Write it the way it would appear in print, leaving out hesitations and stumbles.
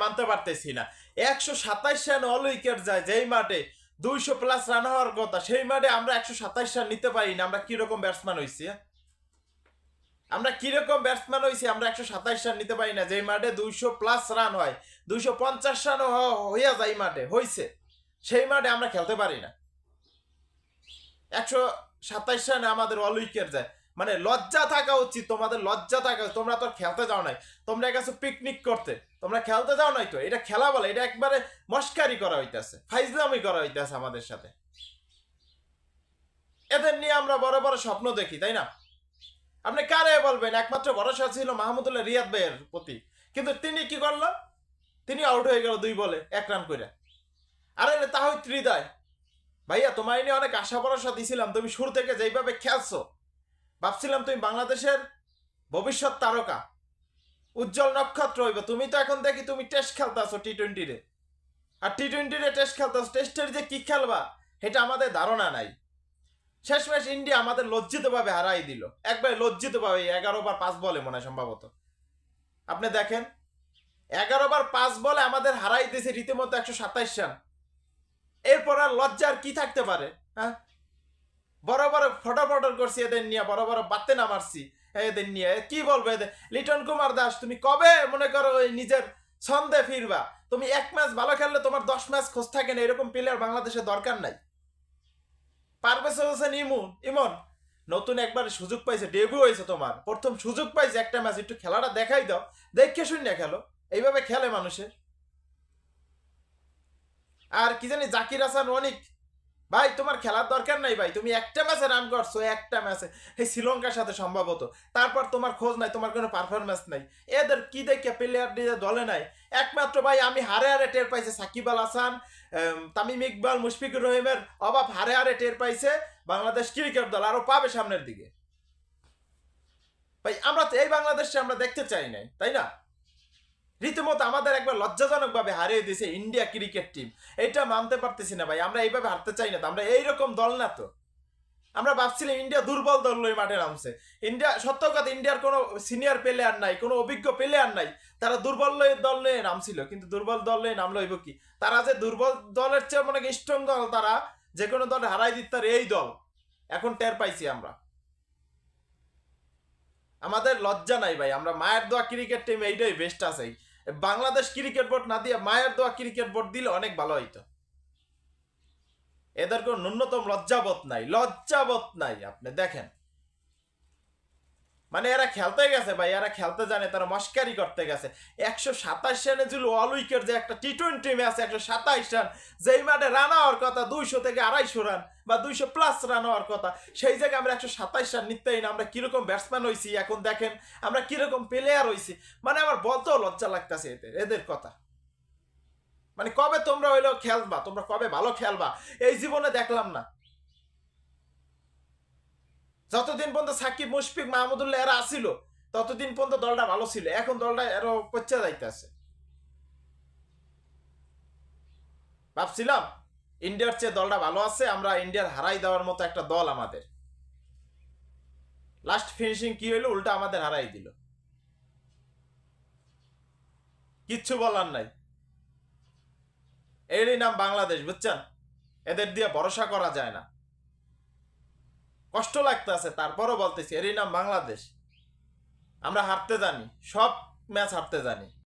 মানতে পারতেছি না। 127 রান অল উইকেট যায় যেই মাঠে 200+ রান হওয়ার কথা, সেই মাঠে আমরা 127 রান নিতে পারি না। আমরা কিরকম ব্যাটসম্যান হইছি? আমরা 127 রান নিতে পারি না যেই মাঠে 200+ রান হয়, 250 রান হইয়া যায় মাঠে হইছে, সেই মাঠে আমরা খেলতে পারি না। 127 রানে আমাদের অল উইকেট যায়। মানে লজ্জা থাকা উচিত, তোমাদের লজ্জা থাকা। তোমরা তো খেলতে যাও নাই, তোমরা গেছো পিকনিক করতে, তোমরা খেলতে যাও নাই। তো এটা খেলা বলে? এটা একবারে মস্কারি করা হইতেছে, ফাইজলামি করা হইতেছে আমাদের সাথে। এদের নিয়ে আমরা বড় বড় স্বপ্ন দেখি, তাই না? আপনি কারে বলবেন? একমাত্র ভরসা ছিল মাহমুদুল্লাহ রিয়াদ ভাইয়ের প্রতি, কিন্তু তিনি কি করলো? তিনি আউট হয়ে গেল 2 বলে 1 রান করে। আরে তাহিদ হৃদয় ভাইয়া, তোমার নিয়ে অনেক আশা ভরসা দিছিলাম। তুমি শুরু থেকে যেইভাবে খেলছো, ভাবছিলাম তুমি বাংলাদেশের ভবিষ্যৎ তারকা, উজ্জ্বল নক্ষত্র হইবে। তুমি তো এখন দেখি তুমি টেস্ট খেলতেছো T20 রে, আর T20 রে টেস্ট খেলতেছো। টেস্টের যে কি খেলবা এটা আমাদের ধারণা নাই। শেষমেশ ইন্ডিয়া আমাদের লজ্জিতভাবে হারাই দিল, একবার লজ্জিতভাবে। 11 ওভার 5 বলে মনে হয় সম্ভবত। আপনি দেখেন, 11 ওভার 5 বলে আমাদের হারাই দিয়েছে রীতিমতো 127 রান। এরপর আর লজ্জার কি থাকতে পারে? হ্যাঁ, বড় বড় ফটোফটো করছি এদের নিয়ে, বড় বড় বাতে না মারছি এদের নিয়ে। কি বলবো এদের? লিটন কুমার দাস, তুমি কবে মনে করো ওই নিজের ছন্দে ফিরবা? তুমি 1 ম্যাচ ভালো খেললে তোমার 10 ম্যাচ খোঁজ থাকে না। এরকম প্লেয়ার বাংলাদেশের দরকার নাই। পারভেজ হোসেন ইমন নতুন একবার সুযোগ পাইছে, ডেবিউ হয়েছে তোমার, প্রথম সুযোগ পাইছে একটা ম্যাচ, একটু খেলাটা দেখাই দাও, দেখে শুনে খেলো। এইভাবে খেলে মানুষের। আর কি জানি জাকির হাসান অনিক, ভাই তোমার খেলার দরকার নাই ভাই। তুমি একটা ম্যাচে রান করছো, একটা ম্যাচে, এই শ্রীলঙ্কার সাথে সম্ভবত। তারপর তোমার খোঁজ নাই, তোমার কোনো পারফরমেন্স নাই। এদের কি দেখে প্লেয়ার দলে নাই? একমাত্র ভাই আমি হারে হারে টের পাইছে সাকিব আল হাসান, তামিম ইকবাল, মুশফিকুর রহিমের অভাব হারে হারে টের পাইছে বাংলাদেশ ক্রিকেট দল। আরো পাবে সামনের দিকে। ভাই আমরা তো এই বাংলাদেশে আমরা দেখতে চাই নাই, তাই না? রীতিমতো আমাদের একবার লজ্জাজনক ভাবে হারিয়ে দিয়েছে ইন্ডিয়া ক্রিকেট টিম। এটা মানতে পারতেছি না ভাই। আমরা এইভাবে হারতে চাই না তো, আমরা এইরকম দল না তো। আমরা ভাবছিলাম ইন্ডিয়া দুর্বল দল লই মাঠে নামছে। ইন্ডিয়া, সত্য কথা, ইন্ডিয়ার কোনো সিনিয়র প্লেয়ার নাই, কোনো অভিজ্ঞ প্লেয়ার নাই। তারা দুর্বল দল নিয়ে নামছিল, কিন্তু দুর্বল দল নিয়ে নামলো হইব কি? তারা যে দুর্বল দলের চেয়ে মনে স্ট্রং দল, তারা যে কোনো দল হারাই দিতে পারে, এই দল এখন টের পাইছি আমরা। আমাদের লজ্জা নাই ভাই। আমরা মায়ের দোয়া ক্রিকেট টিম, এইটাই বেস্ট আছে। বাংলাদেশ ক্রিকেট বোর্ড না দিয়ে মায়ের দোয়া ক্রিকেট বোর্ড দিলে অনেক ভালো হইতো। এদের কোনো ন্যূনতম লজ্জাবোধ নাই, লজ্জাবোধ নাই। আপনি দেখেন, মানে এরা খেলতে গেছে ভাই, এরা খেলতে জানে, তারা মস্কারি করতে গেছে। 127 রানে ছিল অল উইকেট, যে একটা T20 ম্যাচ 127 রান, যেই মাঠে রান হওয়ার কথা 200 থেকে 250 রান বা 200+ রান হওয়ার কথা, সেই জায়গায় আমরা 127 রান নিতেই না। আমরা কিরকম ব্যাটসম্যান হয়েছি এখন দেখেন, আমরা কিরকম প্লেয়ার হয়েছি। মানে আমার বলতেও লজ্জা লাগতেছে এদের কথা। মানে কবে তোমরা হইলেও খেলবা? তোমরা কবে ভালো খেলবা? এই জীবনে দেখলাম না। যতদিন পর্যন্ত সাকিব, মুশফিক, মাহমুদুল্লাহ এরা আসিল, ততদিন পর্যন্ত দলটা ভালো ছিল। এখন দলটা এরও পচে যাইতেছে। ভাবছিলাম ইন্ডিয়ার চেয়ে দলটা ভালো আছে, আমরা ইন্ডিয়ার হারাই দেওয়ার মতো একটা দল আমাদের। লাস্ট ফিনিশিং কি হইলো? উল্টা আমাদের হারাই দিল। কিচ্ছু বলার নাই। এরই নাম বাংলাদেশ, বুঝছেন? এদের দিয়ে ভরসা করা যায় না। কষ্ট লাগতেছে, তারপরও বলতেছি এরই নাম বাংলাদেশ। আমরা হারতে জানি, সব ম্যাচ হারতে জানি।